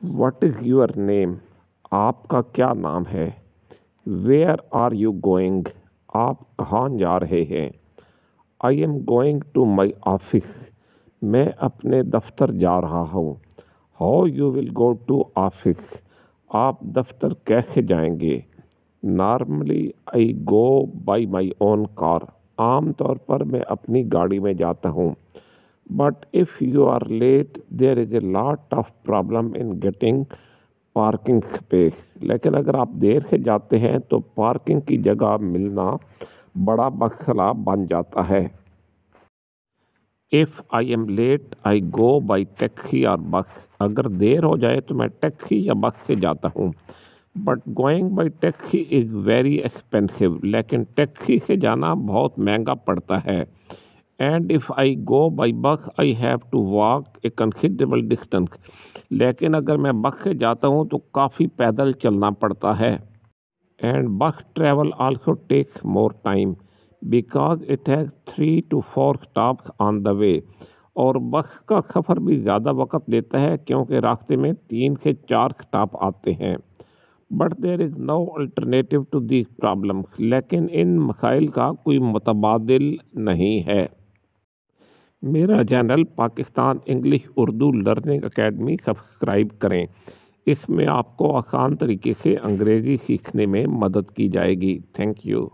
What is your name? आपका क्या नाम है? Where are you going? आप कहाँ जा रहे हैं? I am going to my office. मैं अपने दफ्तर जा रहा हूँ। How you will go to office? आप दफ्तर कैसे जाएंगे? Normally I go by my own car. आम तौर पर मैं अपनी गाड़ी में जाता हूँ। But if you are late there is a lot of problem in getting parking space. लेकिन अगर आप देर से जाते हैं तो पार्किंग की जगह मिलना बड़ा मसला बन जाता है। If I am late I go by taxi और बस। अगर देर हो जाए तो मैं टैक्सी या बस से जाता हूँ। But going by taxi is very expensive. लेकिन टैक्सी से जाना बहुत महंगा पड़ता है। And if I go by bus I have to walk a considerable distance. लेकिन अगर मैं बस से जाता हूँ तो काफ़ी पैदल चलना पड़ता है। And bus travel also takes more time because it has 3 to 4 stops on the way. और बस का सफ़र भी ज़्यादा वक्त लेता है क्योंकि रास्ते में 3 से 4 स्टॉप आते हैं। But there is no alternative to this problem. लेकिन इन मसाइल का कोई मुतबादिल नहीं है। मेरा channel Pakistan English Urdu learning academy subscribe करें। इसमें आपको आसान तरीके से अंग्रेज़ी सीखने में मदद की जाएगी। Thank you.